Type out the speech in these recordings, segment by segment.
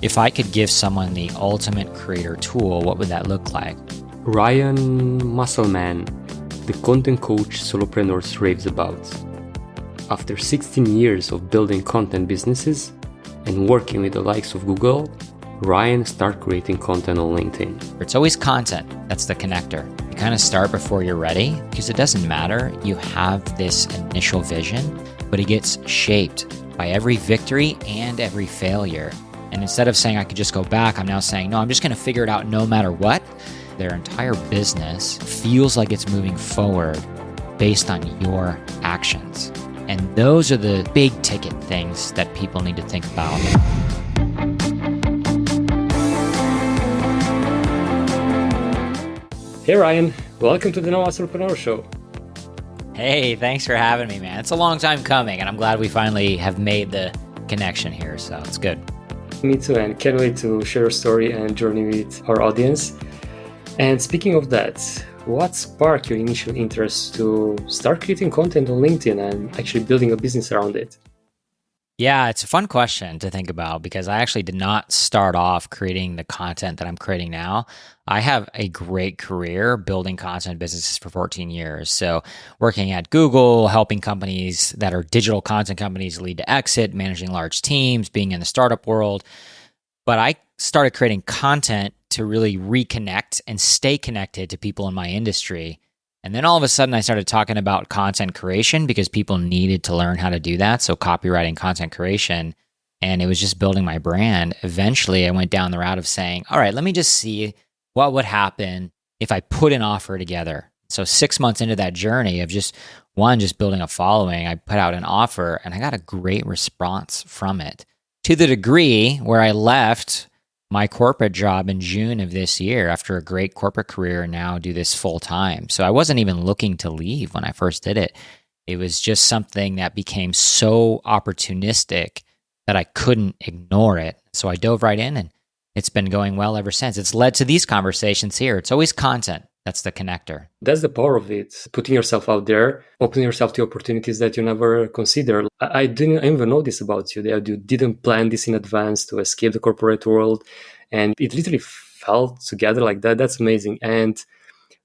If I could give someone the ultimate creator tool, what would that look like? Ryan Musselman, the content coach Solopreneur raves about. After 16 years of building content businesses and working with the likes of Google, Ryan started creating content on LinkedIn. It's always content that's the connector. You kind of start before you're ready because it doesn't matter. You have this initial vision, but it gets shaped by every victory and every failure. And instead of saying I could just go back, I'm now saying, no, I'm just going to figure it out no matter what. Their entire business feels like it's moving forward based on your actions. And those are the big ticket things that people need to think about. Hey Ryan, welcome to the Nomad Solopreneur Show. Hey, thanks for having me, man. It's a long time coming, and I'm glad we finally have made the connection here, so it's good. Me too, and can't wait to share your story and journey with our audience. And speaking of that, what sparked your initial interest to start creating content on LinkedIn and actually building a business around it? Yeah, it's a fun question to think about because I actually did not start off creating the content that I'm creating now. I have a great career building content businesses for 14 years. So working at Google, helping companies that are digital content companies lead to exit, managing large teams, being in the startup world. But I started creating content to really reconnect and stay connected to people in my industry. And then all of a sudden I started talking about content creation because people needed to learn how to do that. So copywriting, content creation, and it was just building my brand. Eventually I went down the route of saying, all right, let me just see what would happen if I put an offer together. So 6 months into that journey of just building a following, I put out an offer and I got a great response from it to the degree where I left my corporate job in June of this year after a great corporate career and now do this full time. So I wasn't even looking to leave when I first did it. It was just something that became so opportunistic that I couldn't ignore it. So I dove right in and it's been going well ever since. It's led to these conversations here. It's always content. That's the connector. That's the power of it. Putting yourself out there, opening yourself to opportunities that you never considered. I didn't even know this about you, that you didn't plan this in advance to escape the corporate world. And it literally fell together like that. That's amazing. And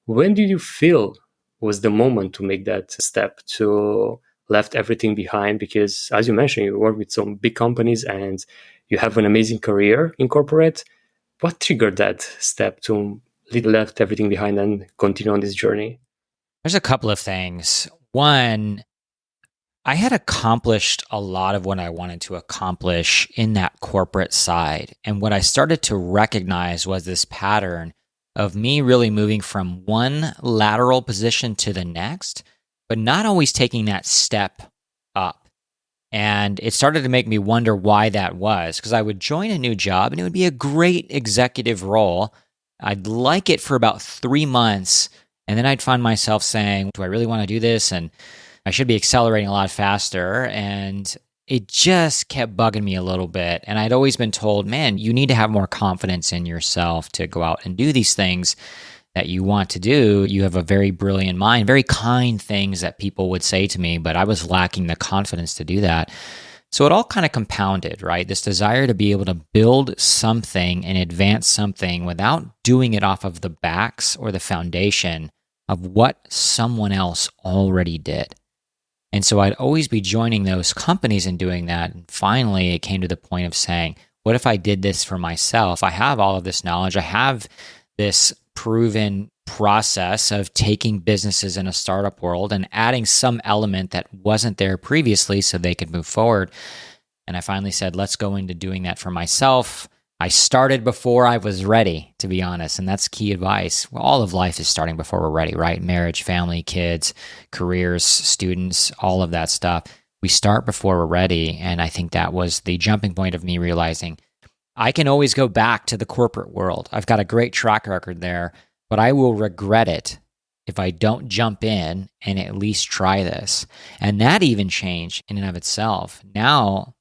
when did you feel was the moment to make that step, to left everything behind? Because as you mentioned, you work with some big companies and you have an amazing career in corporate. What triggered that step to left everything behind and continue on this journey? There's a couple of things. One, I had accomplished a lot of what I wanted to accomplish in that corporate side. And what I started to recognize was this pattern of me really moving from one lateral position to the next, but not always taking that step up. And it started to make me wonder why that was, because I would join a new job and it would be a great executive role. I'd like it for about 3 months, and then I'd find myself saying, do I really want to do this? And I should be accelerating a lot faster. And it just kept bugging me a little bit. And I'd always been told, man, you need to have more confidence in yourself to go out and do these things that you want to do. You have a very brilliant mind, very kind things that people would say to me, but I was lacking the confidence to do that. So it all kind of compounded, right? This desire to be able to build something and advance something without doing it off of the backs or the foundation of what someone else already did. And so I'd always be joining those companies and doing that. And finally, it came to the point of saying, what if I did this for myself? I have all of this knowledge. I have this proven process of taking businesses in a startup world and adding some element that wasn't there previously so they could move forward. And I finally said, let's go into doing that for myself. I started before I was ready, to be honest. And that's key advice. Well, all of life is starting before we're ready, right? Marriage, family, kids, careers, students, all of that stuff. We start before we're ready. And I think that was the jumping point of me realizing I can always go back to the corporate world. I've got a great track record there, but I will regret it if I don't jump in and at least try this. And that even changed in and of itself. Now,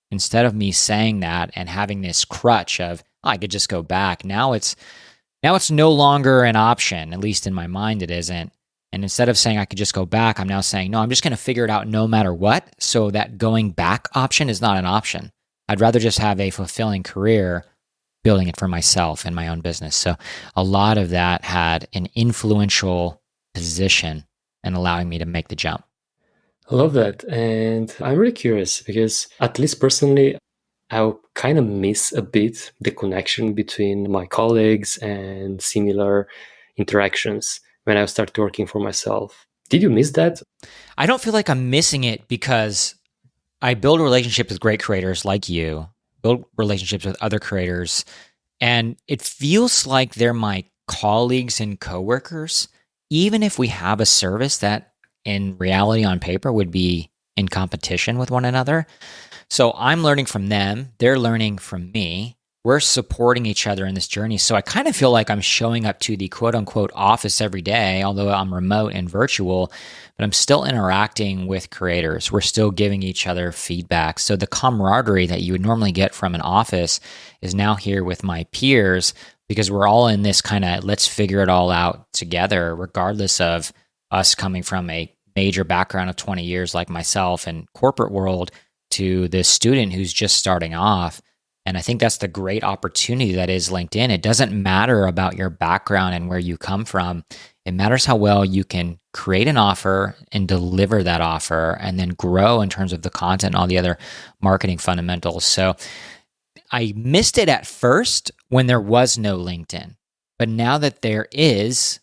instead of me saying that and having this crutch of, oh, I could just go back, now it's no longer an option, at least in my mind it isn't. And instead of saying I could just go back, I'm now saying, no, I'm just going to figure it out no matter what. So that going back option is not an option. I'd rather just have a fulfilling career building it for myself and my own business. So a lot of that had an influential position in allowing me to make the jump. I love that. And I'm really curious because, at least personally, I kind of miss a bit the connection between my colleagues and similar interactions when I started working for myself. Did you miss that? I don't feel like I'm missing it because I build relationships with great creators like you, build relationships with other creators, and it feels like they're my colleagues and coworkers, even if we have a service that in reality on paper would be in competition with one another. So I'm learning from them, they're learning from me. We're supporting each other in this journey. So I kind of feel like I'm showing up to the quote unquote office every day, although I'm remote and virtual, but I'm still interacting with creators. We're still giving each other feedback. So the camaraderie that you would normally get from an office is now here with my peers because we're all in this kind of let's figure it all out together, regardless of us coming from a major background of 20 years like myself and corporate world to this student who's just starting off. And I think that's the great opportunity that is LinkedIn. It doesn't matter about your background and where you come from. It matters how well you can create an offer and deliver that offer and then grow in terms of the content and all the other marketing fundamentals. So I missed it at first when there was no LinkedIn. But now that there is,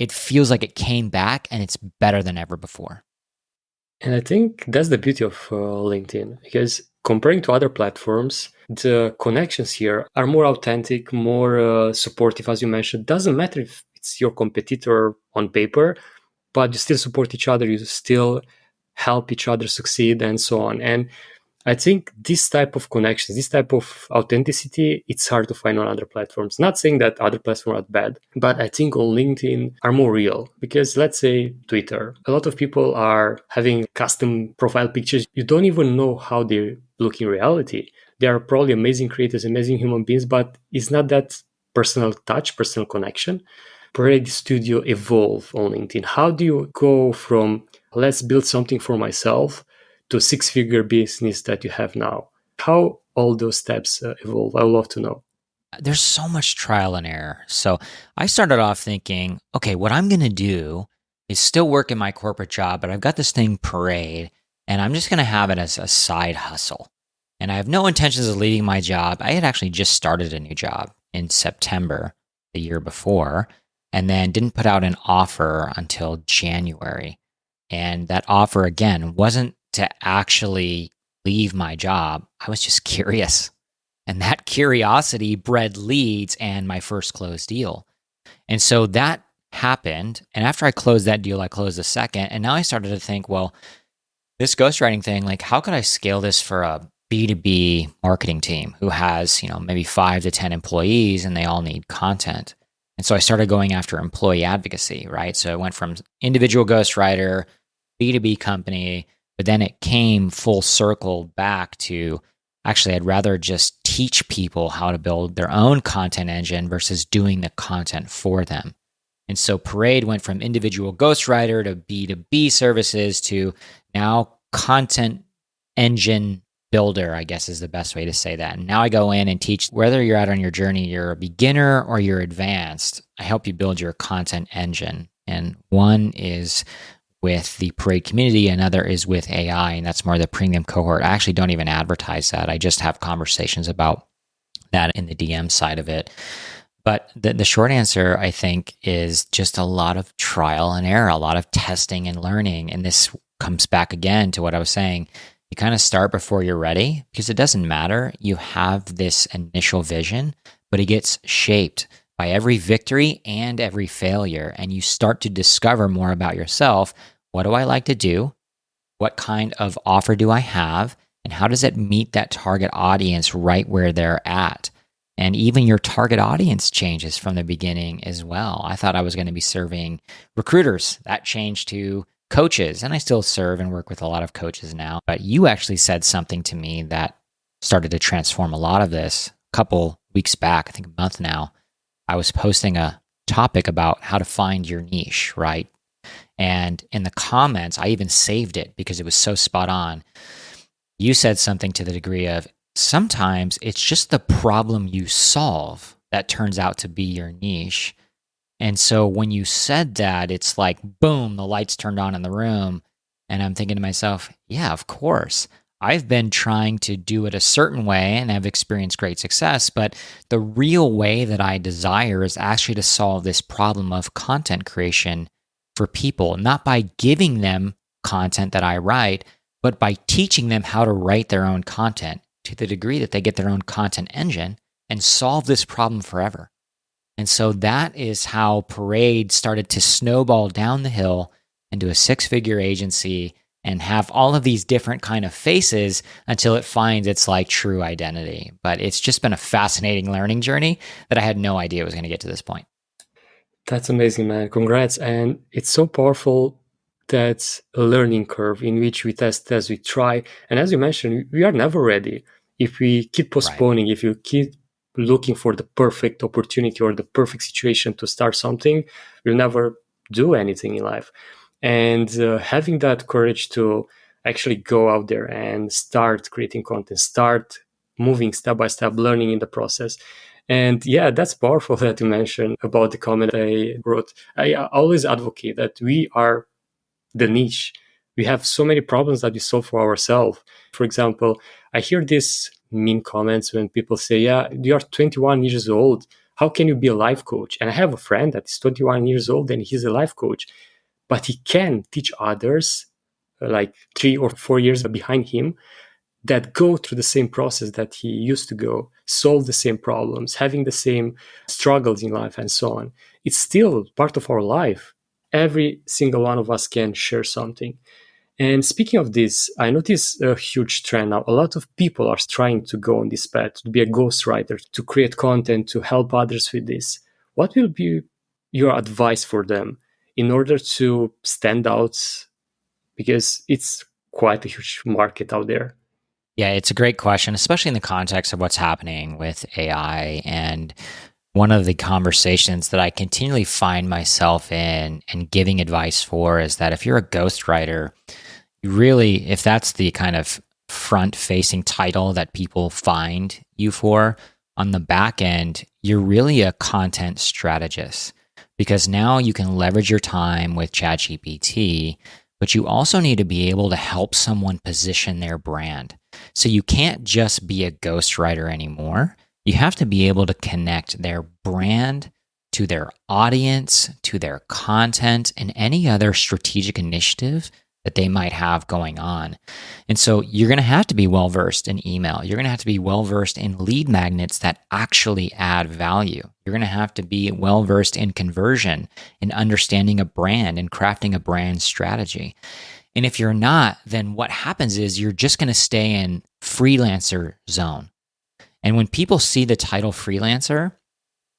it feels like it came back and it's better than ever before. And I think that's the beauty of LinkedIn, because comparing to other platforms, the connections here are more authentic, more supportive, as you mentioned. Doesn't matter if it's your competitor on paper, but you still support each other, you still help each other succeed, and so on. And I think this type of connections, this type of authenticity, it's hard to find on other platforms. Not saying that other platforms are bad, but I think on LinkedIn are more real. Because let's say Twitter, a lot of people are having custom profile pictures. You don't even know how they look in reality. They are probably amazing creators, amazing human beings, but it's not that personal touch, personal connection. Pura Studio evolve on LinkedIn. How do you go from let's build something for myself to a six-figure business that you have now? How all those steps evolve? I would love to know. There's so much trial and error. So I started off thinking, okay, what I'm going to do is still work in my corporate job, but I've got this thing Parade, and I'm just going to have it as a side hustle. And I have no intentions of leaving my job. I had actually just started a new job in September the year before, and then didn't put out an offer until January. And that offer, again, wasn't to actually leave my job. I was just curious. And that curiosity bred leads and my first closed deal. And so that happened. And after I closed that deal, I closed a second. And now I started to think, well, this ghostwriting thing, like how could I scale this for a B2B marketing team who has, maybe 5 to 10 employees and they all need content? And so I started going after employee advocacy, right? So I went from individual ghostwriter, B2B company, but then it came full circle back to actually, I'd rather just teach people how to build their own content engine versus doing the content for them. And so Parade went from individual ghostwriter to B2B services to now content engine builder, I guess is the best way to say that. And now I go in and teach whether you're out on your journey, you're a beginner or you're advanced, I help you build your content engine. And one is with the Parade community, another is with AI, and that's more the premium cohort. I actually don't even advertise that. I just have conversations about that in the DM side of it. But the short answer, I think, is just a lot of trial and error, a lot of testing and learning. And this comes back again to what I was saying. You kind of start before you're ready because it doesn't matter. You have this initial vision, but it gets shaped by every victory and every failure. And you start to discover more about yourself. What do I like to do? What kind of offer do I have? And how does it meet that target audience right where they're at? And even your target audience changes from the beginning as well. I thought I was going to be serving recruiters. That changed to coaches. And I still serve and work with a lot of coaches now. But you actually said something to me that started to transform a lot of this. A couple weeks back, I think a month now, I was posting a topic about how to find your niche, right? And in the comments, I even saved it because it was so spot on. You said something to the degree of, sometimes it's just the problem you solve that turns out to be your niche. And so when you said that, it's like, boom, the lights turned on in the room. And I'm thinking to myself, yeah, of course. I've been trying to do it a certain way and have experienced great success. But the real way that I desire is actually to solve this problem of content creation for people, not by giving them content that I write, but by teaching them how to write their own content to the degree that they get their own content engine and solve this problem forever. And so that is how Parade started to snowball down the hill into a 6-figure agency and have all of these different kind of faces until it finds its like true identity. But it's just been a fascinating learning journey that I had no idea was going to get to this point. That's amazing, man. Congrats. And it's so powerful, that learning curve in which we test as we try. And as you mentioned, we are never ready. If we keep postponing, if you keep looking for the perfect opportunity or the perfect situation to start something, we'll never do anything in life. And having that courage to actually go out there and start creating content, start moving step by step, learning in the process. And yeah, that's powerful that you mentioned about the comment I wrote. I always advocate that we are the niche. We have so many problems that we solve for ourselves. For example, I hear these mean comments when people say, yeah, you are 21 years old. How can you be a life coach? And I have a friend that is 21 years old and he's a life coach, but he can teach others like 3 or 4 years behind him that go through the same process that he used to go, solve the same problems, having the same struggles in life and so on. It's still part of our life. Every single one of us can share something. And speaking of this, I notice a huge trend now. A lot of people are trying to go on this path, to be a ghostwriter, to create content, to help others with this. What will be your advice for them in order to stand out? Because it's quite a huge market out there. Yeah, it's a great question, especially in the context of what's happening with AI. And one of the conversations that I continually find myself in and giving advice for is that if you're a ghostwriter, you really, if that's the kind of front-facing title that people find you for, on the back end, you're really a content strategist, because now you can leverage your time with ChatGPT, but you also need to be able to help someone position their brand. So you can't just be a ghostwriter anymore. You have to be able to connect their brand to their audience, to their content, and any other strategic initiative that they might have going on. And so you're going to have to be well-versed in email. You're going to have to be well-versed in lead magnets that actually add value. You're going to have to be well-versed in conversion, in understanding a brand and crafting a brand strategy. And if you're not, then what happens is you're just going to stay in freelancer zone. And when people see the title freelancer,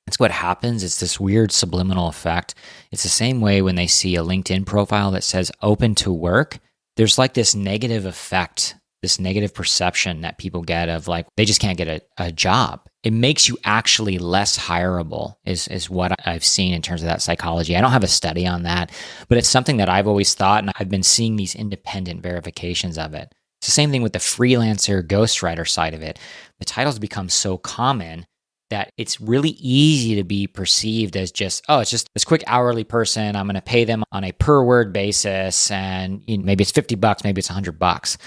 that's what happens. It's this weird subliminal effect. It's the same way when they see a LinkedIn profile that says open to work. There's like this negative effect, this negative perception that people get of like, they just can't get a job. It makes you actually less hireable is what I've seen in terms of that psychology. I don't have a study on that, but it's something that I've always thought, and I've been seeing these independent verifications of it. It's the same thing with the freelancer ghostwriter side of it. The titles become so common that it's really easy to be perceived as just, oh, it's just this quick hourly person. I'm going to pay them on a per word basis. And maybe it's $50, maybe it's $100.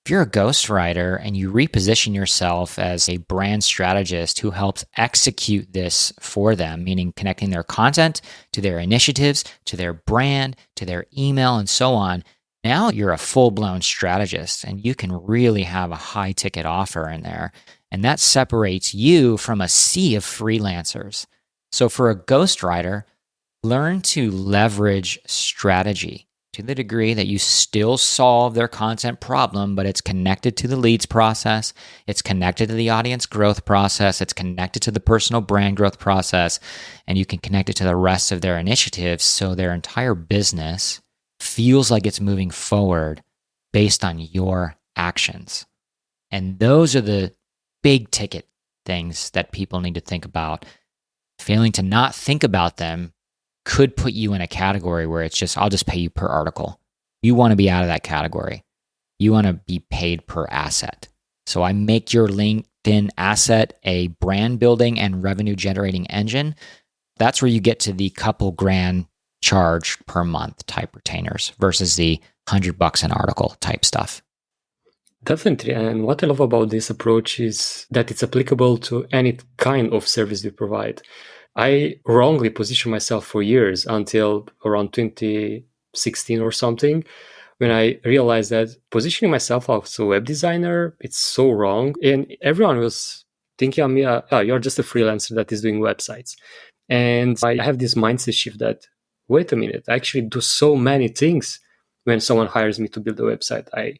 If you're a ghostwriter and you reposition yourself as a brand strategist who helps execute this for them, meaning connecting their content to their initiatives, to their brand, to their email, and so on, now you're a full-blown strategist and you can really have a high-ticket offer in there. And that separates you from a sea of freelancers. So for a ghostwriter, learn to leverage strategy to the degree that you still solve their content problem, but it's connected to the leads process, it's connected to the audience growth process, it's connected to the personal brand growth process, and you can connect it to the rest of their initiatives so their entire business feels like it's moving forward based on your actions. And those are the big ticket things that people need to think about. Failing to not think about them could put you in a category where it's just, I'll just pay you per article. You want to be out of that category. You want to be paid per asset. So I make your LinkedIn asset a brand building and revenue generating engine. That's where you get to the couple grand charge per month type retainers versus the $100 an article type stuff. Definitely. And what I love about this approach is that it's applicable to any kind of service you provide. I wrongly positioned myself for years until around 2016 or something, when I realized that positioning myself as a web designer, it's so wrong. And everyone was thinking of me, you're just a freelancer that is doing websites. And I have this mindset shift that, wait a minute, I actually do so many things when someone hires me to build a website. I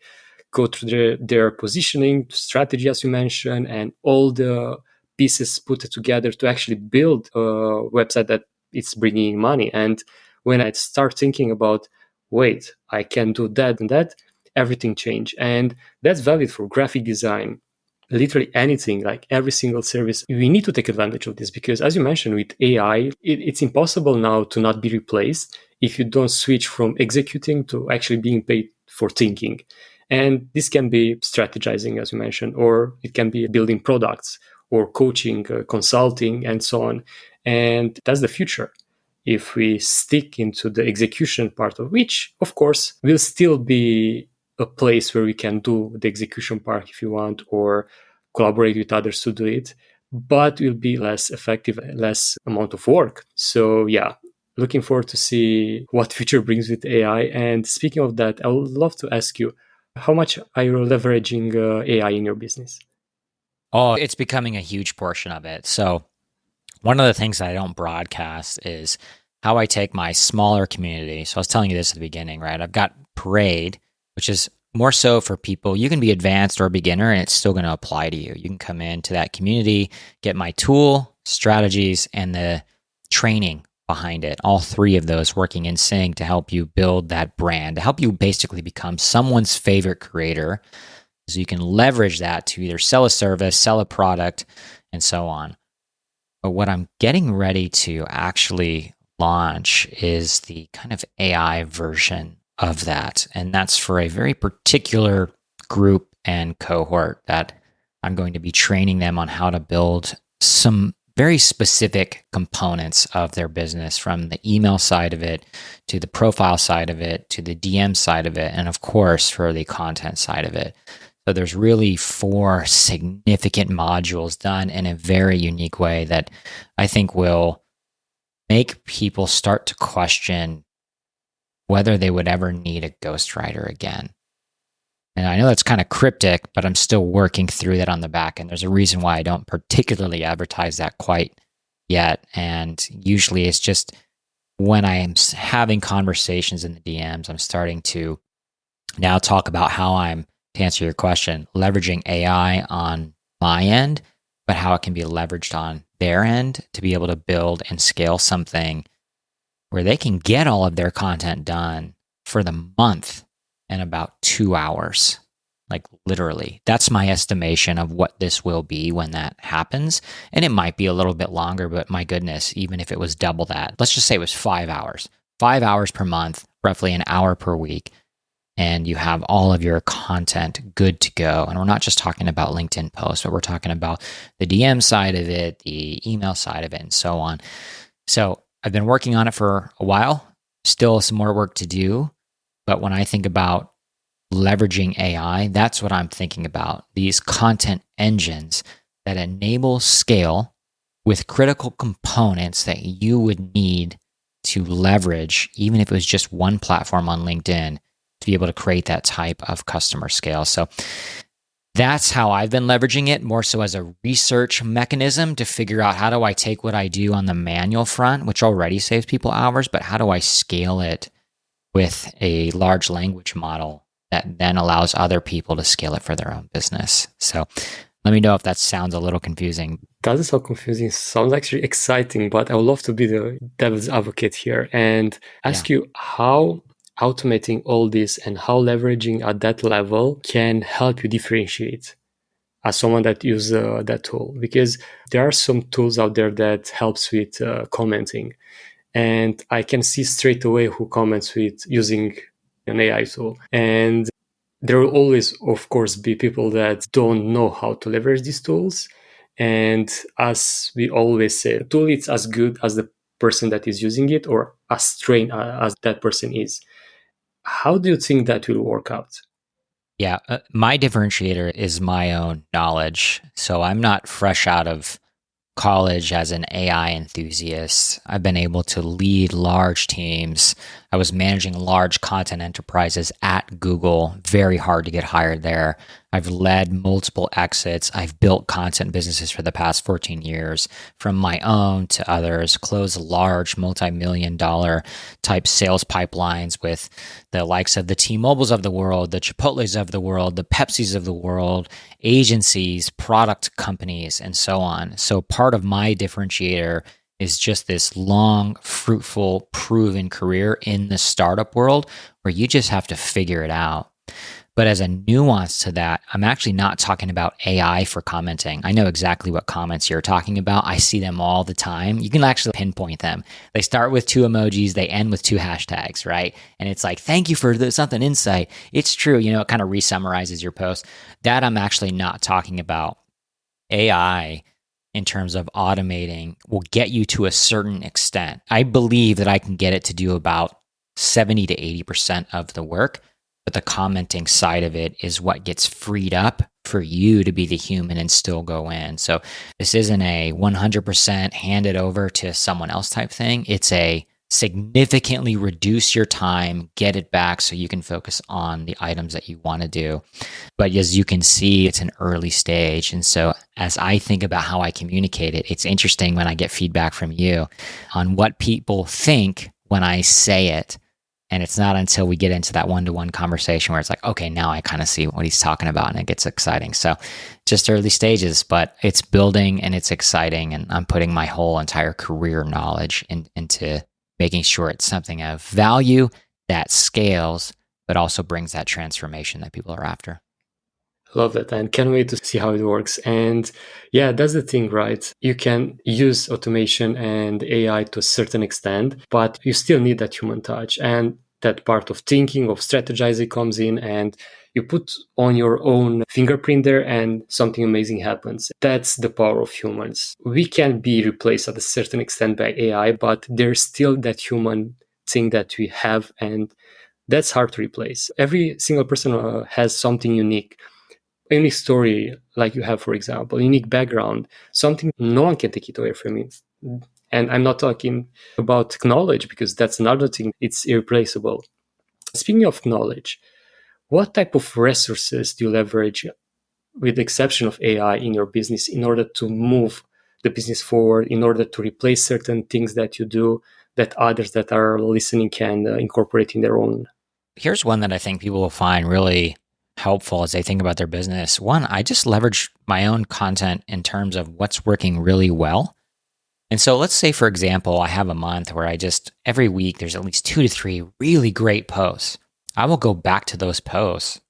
go through their positioning strategy, as you mentioned, and all the pieces put together to actually build a website that it's bringing money. And when I start thinking about, wait, I can do that and that, everything changed. And that's valid for graphic design, literally anything, like every single service. We need to take advantage of this because, as you mentioned, with AI, it's impossible now to not be replaced if you don't switch from executing to actually being paid for thinking. And this can be strategizing, as you mentioned, or it can be building products or coaching, consulting, and so on. And that's the future. If we stick into the execution part of which, of course, will still be a place where we can do the execution part if you want, or collaborate with others to do it, but will be less effective, less amount of work. So yeah, looking forward to see what future brings with AI. And speaking of that, I would love to ask you, how much are you leveraging AI in your business? Oh, it's becoming a huge portion of it. So one of the things that I don't broadcast is how I take my smaller community. So I was telling you this at the beginning, right? I've got Parade, which is more so for people. You can be advanced or beginner and it's still going to apply to you. You can come into that community, get my tool, strategies, and the training behind it. All three of those working in sync to help you build that brand, to help you basically become someone's favorite creator. So you can leverage that to either sell a service, sell a product, and so on. But what I'm getting ready to actually launch is the kind of AI version of that. And that's for a very particular group and cohort that I'm going to be training them on how to build some very specific components of their business, from the email side of it to the profile side of it to the DM side of it, and of course for the content side of it. So there's really 4 significant modules done in a very unique way that I think will make people start to question whether they would ever need a ghostwriter again. And I know that's kind of cryptic, but I'm still working through that on the back end. There's a reason why I don't particularly advertise that quite yet. And usually it's just when I'm having conversations in the DMs, I'm starting to now talk about how I'm, to answer your question, leveraging AI on my end, but how it can be leveraged on their end to be able to build and scale something where they can get all of their content done for the month in about 2 hours. Like literally, that's my estimation of what this will be when that happens. And it might be a little bit longer, but my goodness, even if it was double that, let's just say it was 5 hours, 5 hours per month, roughly an hour per week. And you have all of your content good to go. And we're not just talking about LinkedIn posts, but we're talking about the DM side of it, the email side of it, and so on. So I've been working on it for a while, still some more work to do. But when I think about leveraging AI, that's what I'm thinking about. These content engines that enable scale with critical components that you would need to leverage, even if it was just one platform on LinkedIn, to be able to create that type of customer scale. So that's how I've been leveraging it, more so as a research mechanism to figure out, how do I take what I do on the manual front, which already saves people hours, but how do I scale it with a large language model that then allows other people to scale it for their own business. So let me know if that sounds a little confusing. Doesn't sound confusing. Sounds actually exciting, but I would love to be the devil's advocate here and ask you how automating all this and how leveraging at that level can help you differentiate as someone that uses that tool. Because there are some tools out there that helps with commenting. And I can see straight away who comments with using an AI tool. And There will always, of course, be people that don't know how to leverage these tools. And as we always say, the tool is as good as the person that is using it, or as trained as that person is. How do you think that will work out? Yeah, my differentiator is my own knowledge. So I'm not fresh out of college as an AI enthusiast. I've been able to lead large teams. I was managing large content enterprises at Google. Very hard to get hired there. I've led multiple exits. I've built content businesses for the past 14 years, from my own to others, closed large multi-million dollar type sales pipelines with the likes of the T-Mobiles of the world, the Chipotles of the world, the Pepsis of the world, agencies, product companies, and so on. So part of my differentiator is just this long, fruitful, proven career in the startup world where you just have to figure it out. But as a nuance to that, I'm actually not talking about AI for commenting. I know exactly what comments you're talking about. I see them all the time. You can actually pinpoint them. They start with 2 emojis, they end with 2 hashtags, right? And it's like, thank you for something insight. It's true. It kind of resummarizes your post. That I'm actually not talking about. AI, in terms of automating, will get you to a certain extent. I believe that I can get it to do about 70 to 80% of the work. But the commenting side of it is what gets freed up for you to be the human and still go in. So this isn't a 100% hand it over to someone else type thing. It's a significantly reduce your time, get it back so you can focus on the items that you want to do. But as you can see, it's an early stage. And so as I think about how I communicate it, it's interesting when I get feedback from you on what people think when I say it. And it's not until we get into that one-to-one conversation where it's like, okay, now I kind of see what he's talking about and it gets exciting. So just early stages, but it's building and it's exciting. And I'm putting my whole entire career knowledge into making sure it's something of value that scales, but also brings that transformation that people are after. Love that, and can't wait to see how it works. And yeah, that's the thing, right? You can use automation and AI to a certain extent, but you still need that human touch. And that part of thinking, of strategizing comes in, and you put on your own fingerprint there and something amazing happens. That's the power of humans. We can be replaced at a certain extent by AI, but there's still that human thing that we have, and that's hard to replace. Every single person has something unique. Any story like you have, for example, unique background, something no one can take it away from you. And I'm not talking about knowledge, because that's another thing. It's irreplaceable. Speaking of knowledge, what type of resources do you leverage, with the exception of AI, in your business in order to move the business forward, in order to replace certain things that you do that others that are listening can incorporate in their own? Here's one that I think people will find really helpful as they think about their business. One, I just leverage my own content in terms of what's working really well. And so let's say, for example, I have a month where every week, there's at least 2 to 3 really great posts. I will go back to those posts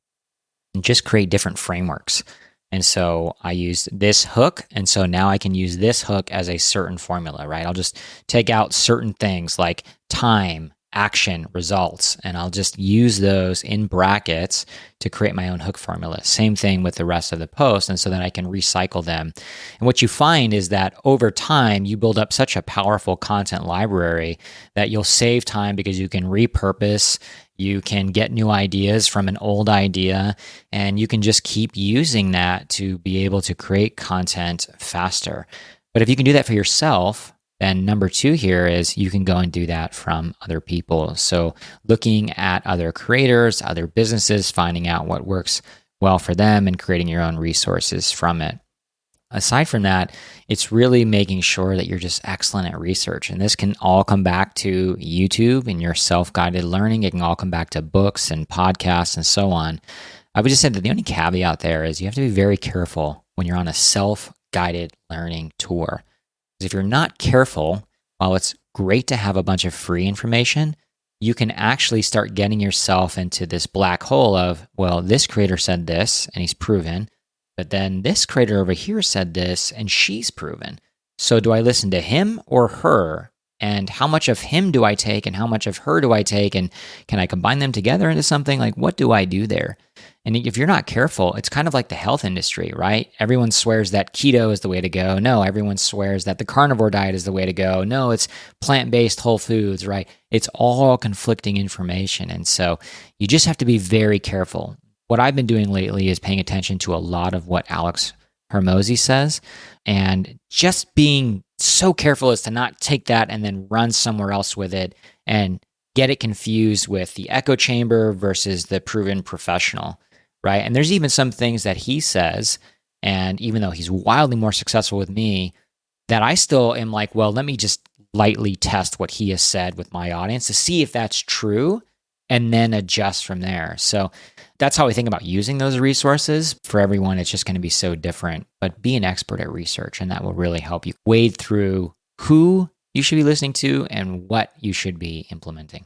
and just create different frameworks. And so I used this hook. And so now I can use this hook as a certain formula, right? I'll just take out certain things like time, action, results, and I'll just use those in brackets to create my own hook formula. Same thing with the rest of the post. And so then I can recycle them. And what you find is that over time, you build up such a powerful content library that you'll save time because you can repurpose, you can get new ideas from an old idea, and you can just keep using that to be able to create content faster. But if you can do that for yourself, then number 2 here is you can go and do that from other people. So looking at other creators, other businesses, finding out what works well for them and creating your own resources from it. Aside from that, it's really making sure that you're just excellent at research. And this can all come back to YouTube and your self-guided learning. It can all come back to books and podcasts and so on. I would just say that the only caveat there is you have to be very careful when you're on a self-guided learning tour. If you're not careful, while it's great to have a bunch of free information, you can actually start getting yourself into this black hole of, well, this creator said this and he's proven, but then this creator over here said this and she's proven. So do I listen to him or her? And how much of him do I take and how much of her do I take? And can I combine them together into something? Like, what do I do there? And if you're not careful, it's kind of like the health industry, right? Everyone swears that keto is the way to go. No, everyone swears that the carnivore diet is the way to go. No, it's plant-based whole foods, right? It's all conflicting information. And so you just have to be very careful. What I've been doing lately is paying attention to a lot of what Alex Hormozi says, and just being so careful as to not take that and then run somewhere else with it and get it confused with the echo chamber versus the proven professional, right? And there's even some things that he says, and even though he's wildly more successful with me, that I still am like, well, let me just lightly test what he has said with my audience to see if that's true and then adjust from there. So that's how we think about using those resources. For everyone, it's just going to be so different, but be an expert at research, and that will really help you wade through who you should be listening to and what you should be implementing.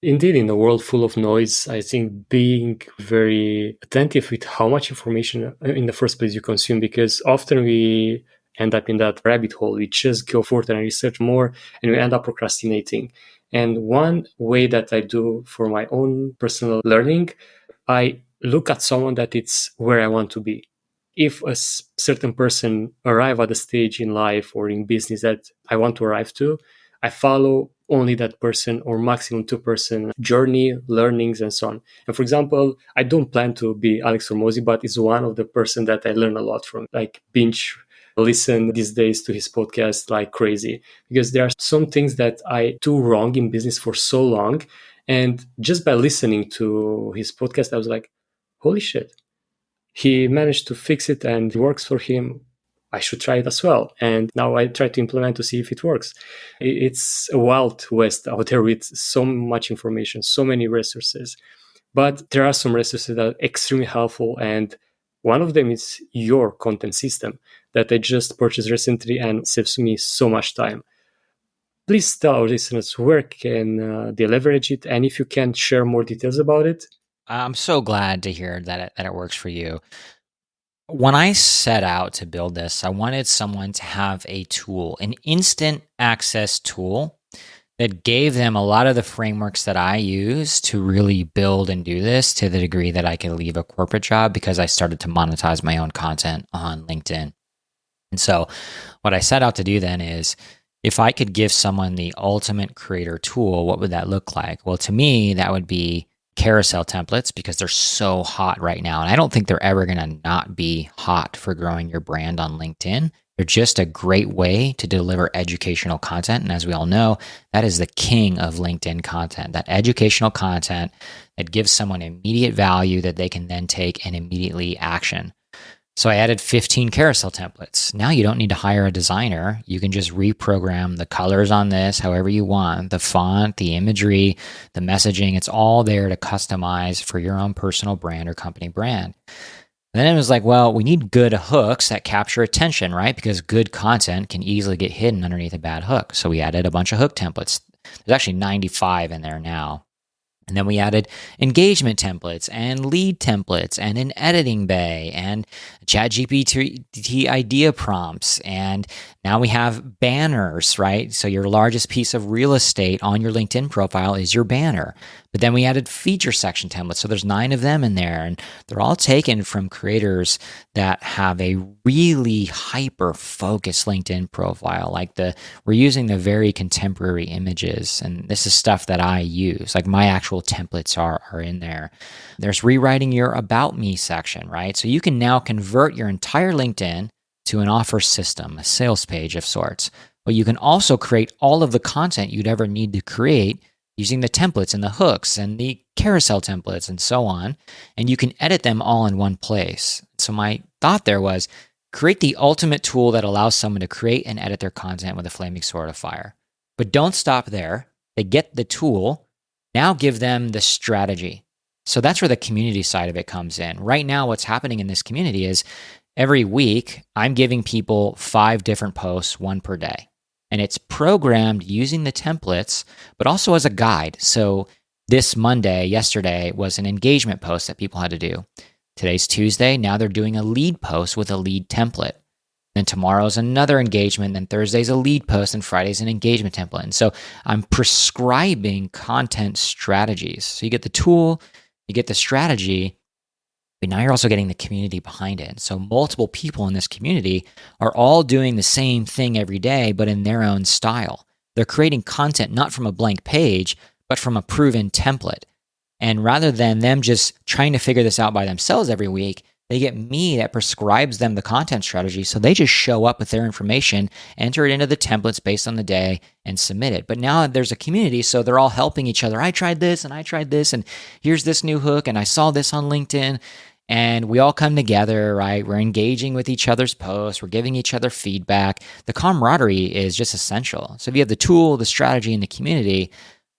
Indeed, in a world full of noise, I think being very attentive with how much information in the first place you consume, because often we end up in that rabbit hole. We just go further and research more, and we end up procrastinating. And one way that I do for my own personal learning, I look at someone that it's where I want to be. If a certain person arrive at a stage in life or in business that I want to arrive to, I follow only that person or maximum 2% journey, learnings, and so on. And for example, I don't plan to be Alex Hormozi, but it's one of the person that I learn a lot from, like binge listen these days to his podcast like crazy, because there are some things that I do wrong in business for so long. And just by listening to his podcast, I was like, holy shit, he managed to fix it and it works for him. I should try it as well. And now I try to implement to see if it works. It's a wild west out there with so much information, so many resources. But there are some resources that are extremely helpful. And one of them is your content system that I just purchased recently and saves me so much time. Please tell our listeners where can they leverage it, and if you can share more details about it. I'm so glad to hear that it works for you. When I set out to build this, I wanted someone to have a tool, an instant access tool that gave them a lot of the frameworks that I use to really build and do this to the degree that I could leave a corporate job, because I started to monetize my own content on LinkedIn. And so what I set out to do then is, if I could give someone the ultimate creator tool, what would that look like? Well, to me, that would be carousel templates, because they're so hot right now. And I don't think they're ever going to not be hot for growing your brand on LinkedIn. They're just a great way to deliver educational content. And as we all know, that is the king of LinkedIn content, that educational content that gives someone immediate value that they can then take and immediately action. So I added 15 carousel templates. Now you don't need to hire a designer. You can just reprogram the colors on this however you want, the font, the imagery, the messaging. It's all there to customize for your own personal brand or company brand. And then it was like, well, we need good hooks that capture attention, right? Because good content can easily get hidden underneath a bad hook. So we added a bunch of hook templates. There's actually 95 in there now. And then we added engagement templates and lead templates and an editing bay and ChatGPT idea prompts. And now we have banners, right? So your largest piece of real estate on your LinkedIn profile is your banner. But then we added feature section templates. So there's 9 of them in there, and they're all taken from creators that have a really hyper focused LinkedIn profile. We're using the very contemporary images, and this is stuff that I use. Like my actual templates are in there. There's rewriting your about me section, right? So you can now convert your entire LinkedIn to an offer system, a sales page of sorts. But you can also create all of the content you'd ever need to create using the templates and the hooks and the carousel templates and so on. And you can edit them all in one place. So my thought there was, create the ultimate tool that allows someone to create and edit their content with a flaming sword of fire. But don't stop there. They get the tool. Now give them the strategy. So that's where the community side of it comes in. Right now, what's happening in this community is every week, I'm giving people 5 different posts, 1 per day. And it's programmed using the templates, but also as a guide. So this yesterday was an engagement post that people had to do. Today's Tuesday. Now they're doing a lead post with a lead template. Then tomorrow's another engagement. Then Thursday's a lead post, and Friday's an engagement template. And so I'm prescribing content strategies. So you get the tool, you get the strategy, but now you're also getting the community behind it. So multiple people in this community are all doing the same thing every day, but in their own style. They're creating content not from a blank page, but from a proven template. And rather than them just trying to figure this out by themselves every week, they get me that prescribes them the content strategy. So they just show up with their information, enter it into the templates based on the day, and submit it. But now there's a community, so they're all helping each other. I tried this, and here's this new hook, and I saw this on LinkedIn. And we all come together, right? We're engaging with each other's posts. We're giving each other feedback. The camaraderie is just essential. So if you have the tool, the strategy, and the community,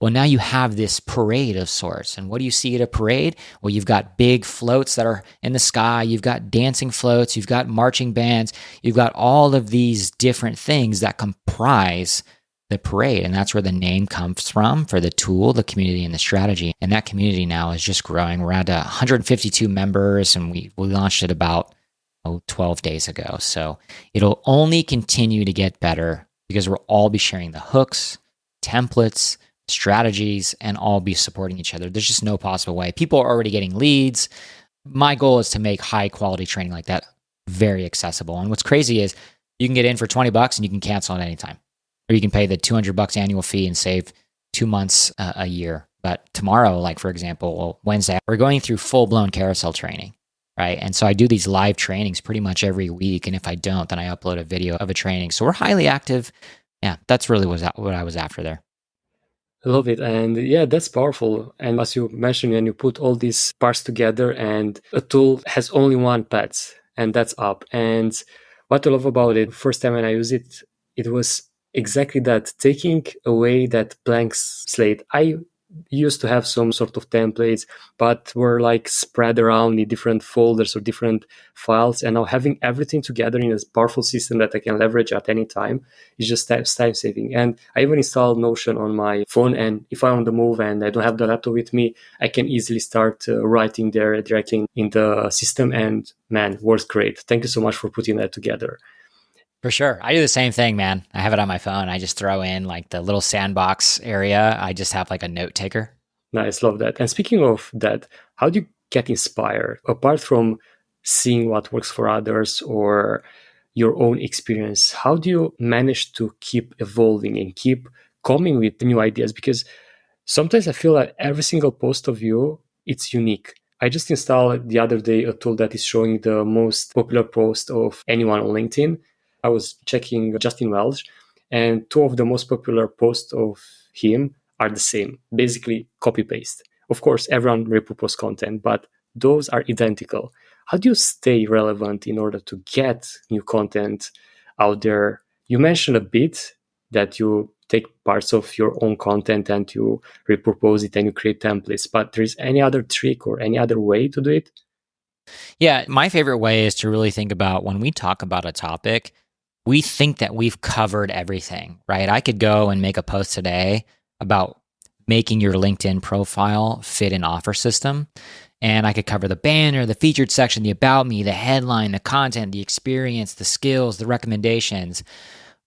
well, now you have this parade of sorts. And what do you see at a parade? Well, you've got big floats that are in the sky. You've got dancing floats. You've got marching bands. You've got all of these different things that comprise the parade. And that's where the name comes from for the tool, the community, and the strategy. And that community now is just growing. We're at 152 members, and we launched it about 12 days ago. So it'll only continue to get better because we'll all be sharing the hooks, templates, strategies, and all be supporting each other. There's just no possible way. People are already getting leads. My goal is to make high quality training like that very accessible. And what's crazy is you can get in for $20 and you can cancel at any time. Or you can pay the $200 annual fee and save 2 months a year. But tomorrow, like for example, Wednesday, we're going through full-blown carousel training, right? And so I do these live trainings pretty much every week. And if I don't, then I upload a video of a training. So we're highly active. Yeah, that's really what I was after there. I love it. And yeah, that's powerful. And as you mentioned, and you put all these parts together, and a tool has only one path, and that's up. And what I love about it, first time when I use it, it was exactly that, taking away that blank slate. I used to have some sort of templates, but were like spread around in different folders or different files. And now having everything together in a powerful system that I can leverage at any time is just time saving. And I even installed Notion on my phone. And if I'm on the move and I don't have the laptop with me, I can easily start writing there directly in the system. And man, works great. Thank you so much for putting that together. For sure. I do the same thing, man. I have it on my phone. I just throw in like the little sandbox area. I just have like a note taker. Nice. Love that. And speaking of that, how do you get inspired? Apart from seeing what works for others or your own experience, how do you manage to keep evolving and keep coming with new ideas? Because sometimes I feel that every single post of you, it's unique. I just installed the other day a tool that is showing the most popular post of anyone on LinkedIn. I was checking Justin Welch, and 2 of the most popular posts of him are the same, basically copy-paste. Of course, everyone repurposes content, but those are identical. How do you stay relevant in order to get new content out there? You mentioned a bit that you take parts of your own content and you repurpose it and you create templates, but there is any other trick or any other way to do it? Yeah, my favorite way is to really think about when we talk about a topic, we think that we've covered everything, right? I could go and make a post today about making your LinkedIn profile fit an offer system. And I could cover the banner, the featured section, the about me, the headline, the content, the experience, the skills, the recommendations.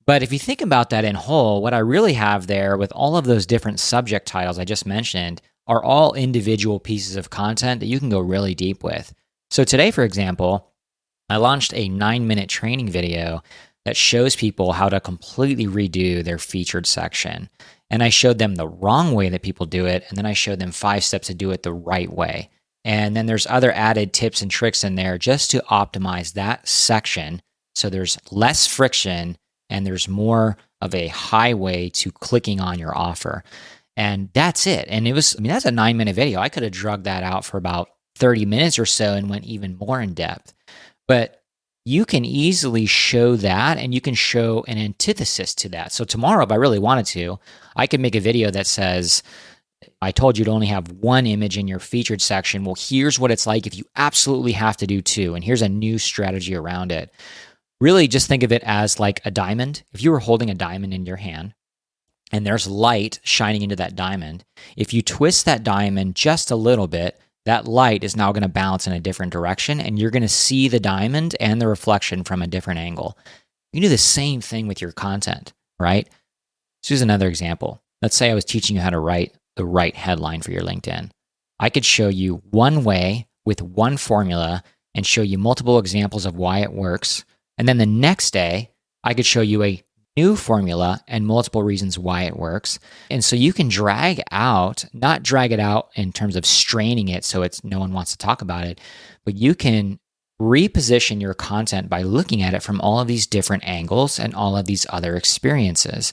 But if you think about that in whole, what I really have there with all of those different subject titles I just mentioned are all individual pieces of content that you can go really deep with. So today, for example, I launched a 9-minute training video that shows people how to completely redo their featured section. And I showed them the wrong way that people do it, and then I showed them 5 steps to do it the right way. And then there's other added tips and tricks in there just to optimize that section so there's less friction and there's more of a highway to clicking on your offer. And that's it. And that's a 9-minute video. I could have drugged that out for about 30 minutes or so and went even more in depth. But you can easily show that, and you can show an antithesis to that. So tomorrow, if I really wanted to, I could make a video that says, I told you to only have 1 image in your featured section. Well, here's what it's like if you absolutely have to do 2, and here's a new strategy around it. Really just think of it as like a diamond. If you were holding a diamond in your hand, and there's light shining into that diamond, if you twist that diamond just a little bit, that light is now going to bounce in a different direction, and you're going to see the diamond and the reflection from a different angle. You can do the same thing with your content, right? So here's another example. Let's say I was teaching you how to write the right headline for your LinkedIn. I could show you one way with one formula and show you multiple examples of why it works. And then the next day, I could show you a new formula and multiple reasons why it works. And so you can not drag it out in terms of straining it so no one wants to talk about it, but you can reposition your content by looking at it from all of these different angles and all of these other experiences.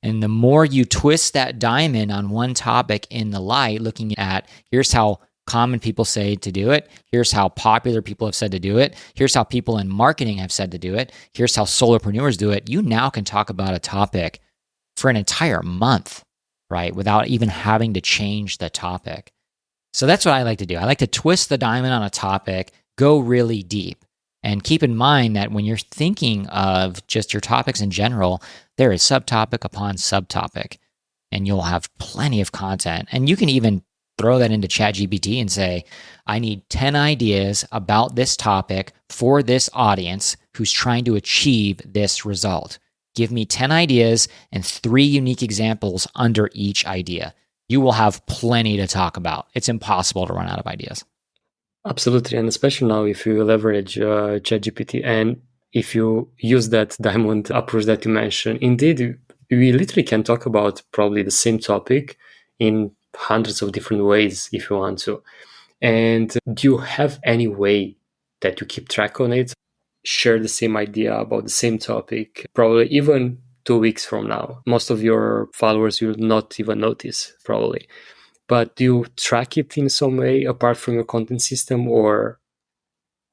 And the more you twist that diamond on one topic in the light, looking at here's how common people say to do it, here's how popular people have said to do it, here's how people in marketing have said to do it, here's how solopreneurs do it, you now can talk about a topic for an entire month, right? Without even having to change the topic. So that's what I like to do. I like to twist the diamond on a topic, go really deep. And keep in mind that when you're thinking of just your topics in general, there is subtopic upon subtopic, and you'll have plenty of content. And you can even throw that into ChatGPT and say, I need 10 ideas about this topic for this audience who's trying to achieve this result. Give me 10 ideas and 3 unique examples under each idea. You will have plenty to talk about. It's impossible to run out of ideas. Absolutely, and especially now if you leverage ChatGPT and if you use that diamond approach that you mentioned, indeed, we literally can talk about probably the same topic in hundreds of different ways if you want to. And do you have any way that you keep track on it? Share the same idea about the same topic, probably even 2 weeks from now. Most of your followers will not even notice, probably. But do you track it in some way apart from your content system or?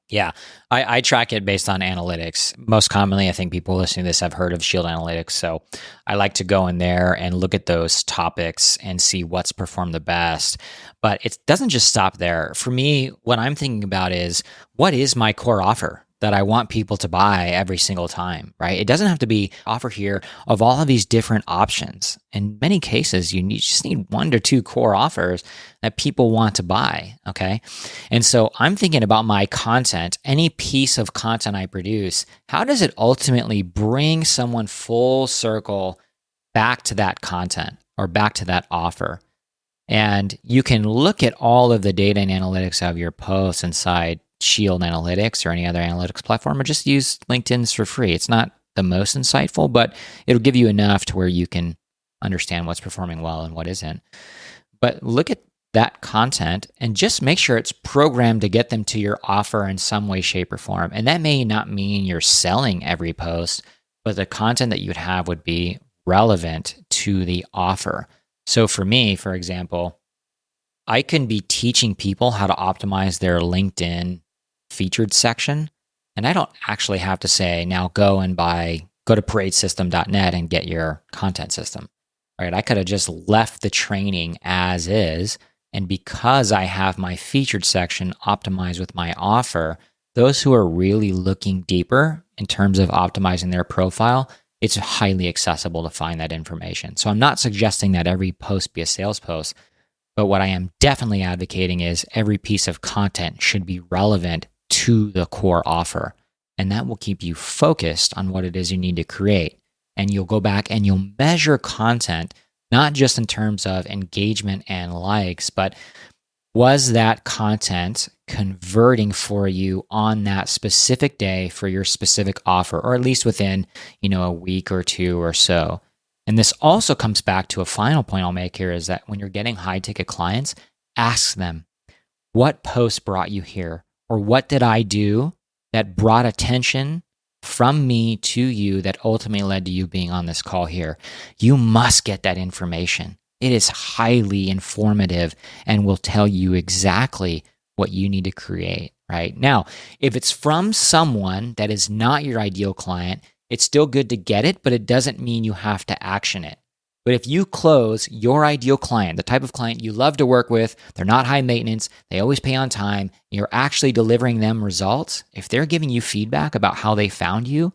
Yeah, I track it based on analytics. Most commonly, I think people listening to this have heard of Shield Analytics. So I like to go in there and look at those topics and see what's performed the best. But it doesn't just stop there. For me, what I'm thinking about is, what is my core offer that I want people to buy every single time, right? It doesn't have to be offer here of all of these different options. In many cases, you just need 1 to 2 core offers that people want to buy, okay? And so I'm thinking about my content, any piece of content I produce, how does it ultimately bring someone full circle back to that content or back to that offer? And you can look at all of the data and analytics of your posts inside Shield Analytics or any other analytics platform, or just use LinkedIn's for free. It's not the most insightful, but it'll give you enough to where you can understand what's performing well and what isn't. But look at that content and just make sure it's programmed to get them to your offer in some way, shape, or form. And that may not mean you're selling every post, but the content that you'd have would be relevant to the offer. So for me, for example, I can be teaching people how to optimize their LinkedIn featured section. And I don't actually have to say, now go to paradesystem.net and get your content system, right? I could have just left the training as is. And because I have my featured section optimized with my offer, those who are really looking deeper in terms of optimizing their profile, it's highly accessible to find that information. So I'm not suggesting that every post be a sales post, but what I am definitely advocating is every piece of content should be relevant to the core offer. And that will keep you focused on what it is you need to create. And you'll go back and you'll measure content, not just in terms of engagement and likes, but was that content converting for you on that specific day for your specific offer, or at least within, a week or 2 or so. And this also comes back to a final point I'll make here, is that when you're getting high ticket clients, ask them, what post brought you here? Or what did I do that brought attention from me to you that ultimately led to you being on this call here? You must get that information. It is highly informative and will tell you exactly what you need to create, right? Now, if it's from someone that is not your ideal client, it's still good to get it, but it doesn't mean you have to action it. But if you close your ideal client, the type of client you love to work with, they're not high maintenance, they always pay on time, you're actually delivering them results, if they're giving you feedback about how they found you,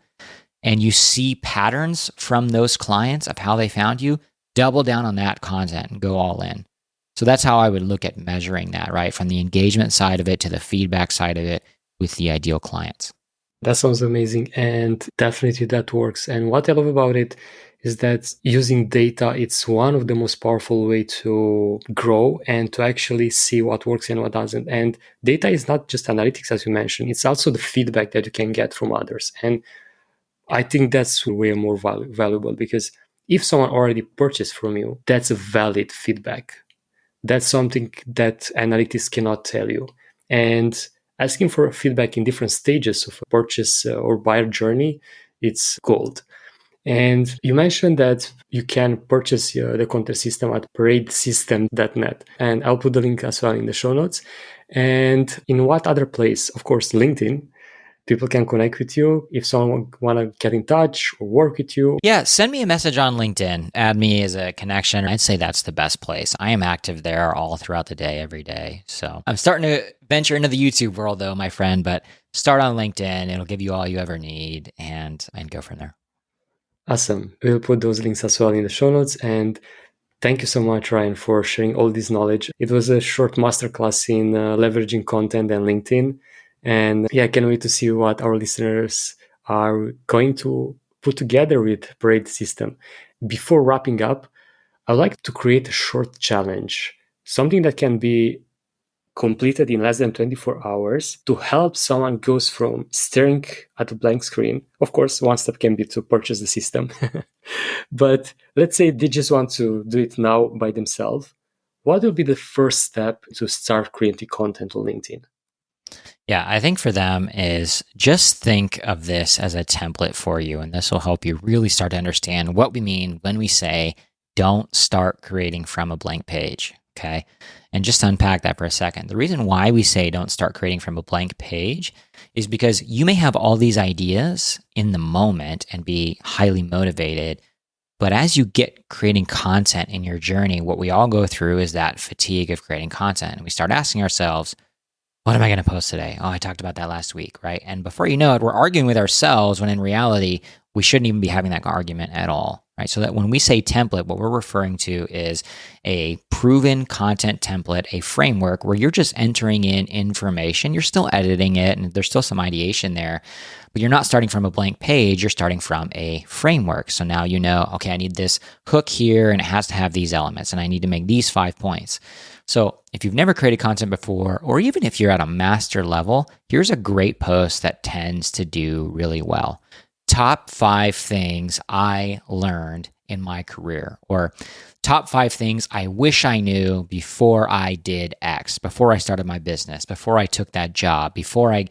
and you see patterns from those clients of how they found you, double down on that content and go all in. So that's how I would look at measuring that, right? From the engagement side of it to the feedback side of it with the ideal clients. That sounds amazing. And definitely that works. And what I love about it is that using data, it's one of the most powerful way to grow and to actually see what works and what doesn't. And data is not just analytics, as you mentioned, it's also the feedback that you can get from others. And I think that's way more valuable, because if someone already purchased from you, that's a valid feedback. That's something that analytics cannot tell you. And asking for feedback in different stages of a purchase or buyer journey, it's gold. And you mentioned that you can purchase the content system at paradesystem.net. And I'll put the link as well in the show notes. And in what other place? Of course, LinkedIn. People can connect with you if someone want to get in touch or work with you. Yeah, send me a message on LinkedIn. Add me as a connection. I'd say that's the best place. I am active there all throughout the day, every day. So I'm starting to venture into the YouTube world, though, my friend. But start on LinkedIn. It'll give you all you ever need, and go from there. Awesome. We'll put those links as well in the show notes. And thank you so much, Ryan, for sharing all this knowledge. It was a short masterclass in leveraging content and LinkedIn. And yeah, I can't wait to see what our listeners are going to put together with Parade System. Before wrapping up, I'd like to create a short challenge, something that can be completed in less than 24 hours to help someone goes from staring at a blank screen. Of course, one step can be to purchase the system. But let's say they just want to do it now by themselves. What will be the first step to start creating content on LinkedIn? Yeah, I think for them is just think of this as a template for you. And this will help you really start to understand what we mean when we say, don't start creating from a blank page. Okay. And just to unpack that for a second, the reason why we say don't start creating from a blank page is because you may have all these ideas in the moment and be highly motivated. But as you get creating content in your journey, what we all go through is that fatigue of creating content. And we start asking ourselves, what am I going to post today? Oh, I talked about that last week, right? And before you know it, we're arguing with ourselves when in reality, we shouldn't even be having that argument at all, right? So that when we say template, what we're referring to is a proven content template, a framework where you're just entering in information. You're still editing it and there's still some ideation there, but you're not starting from a blank page. You're starting from a framework. So now you know, okay, I need this hook here and it has to have these elements and I need to make these 5 points. So if you've never created content before, or even if you're at a master level, here's a great post that tends to do really well. Top 5 things I learned in my career, or top 5 things I wish I knew before I did X, before I started my business, before I took that job, before I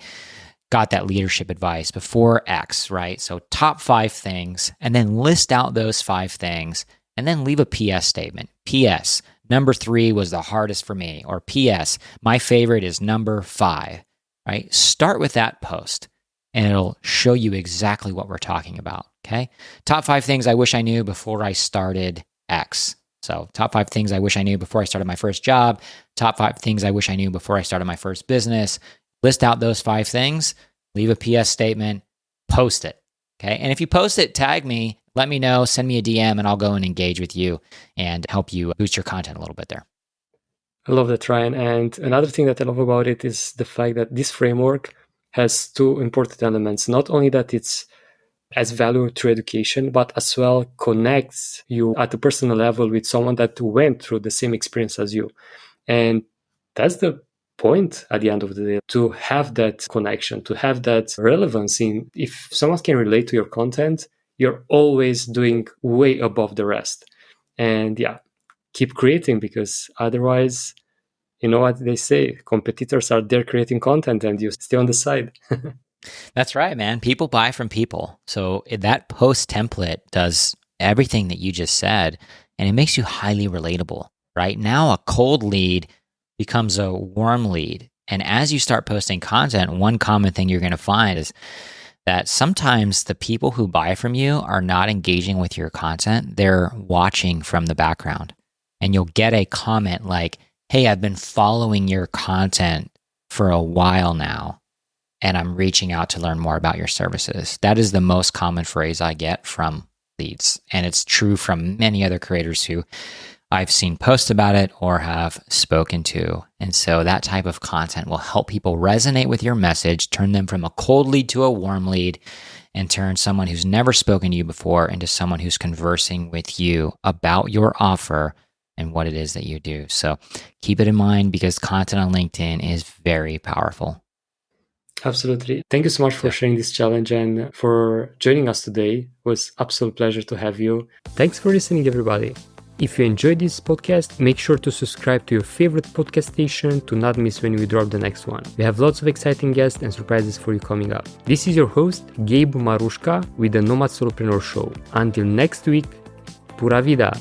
got that leadership advice, before X, right? So top 5 things, and then list out those 5 things, and then leave a PS statement. PS, number 3 was the hardest for me, or PS, my favorite is number 5, right? Start with that post and it'll show you exactly what we're talking about, okay? Top 5 things I wish I knew before I started X. So top 5 things I wish I knew before I started my first job, top 5 things I wish I knew before I started my first business. List out those 5 things, leave a PS statement, post it, okay? And if you post it, tag me, let me know, send me a DM, and I'll go and engage with you and help you boost your content a little bit there. I love that, Ryan. And another thing that I love about it is the fact that this framework has 2 important elements. Not only that it's as value through education, but as well connects you at a personal level with someone that went through the same experience as you. And that's the point at the end of the day, to have that connection, to have that relevance in if someone can relate to your content, you're always doing way above the rest. And yeah, keep creating, because otherwise, you know what they say, competitors are there creating content and you stay on the side. That's right, man. People buy from people. So that post template does everything that you just said, and it makes you highly relatable, right? Now a cold lead becomes a warm lead. And as you start posting content, one common thing you're going to find is that sometimes the people who buy from you are not engaging with your content. They're watching from the background. And you'll get a comment like, hey, I've been following your content for a while now, and I'm reaching out to learn more about your services. That is the most common phrase I get from leads. And it's true from many other creators who I've seen posts about it or have spoken to. And so that type of content will help people resonate with your message, turn them from a cold lead to a warm lead, and turn someone who's never spoken to you before into someone who's conversing with you about your offer and what it is that you do. So keep it in mind because content on LinkedIn is very powerful. Absolutely. Thank you so much for sharing this challenge and for joining us today. It was absolute pleasure to have you. Thanks for listening, everybody. If you enjoyed this podcast, make sure to subscribe to your favorite podcast station to not miss when we drop the next one. We have lots of exciting guests and surprises for you coming up. This is your host, Gabe Marushka, with the Nomad Solopreneur Show. Until next week, Pura Vida.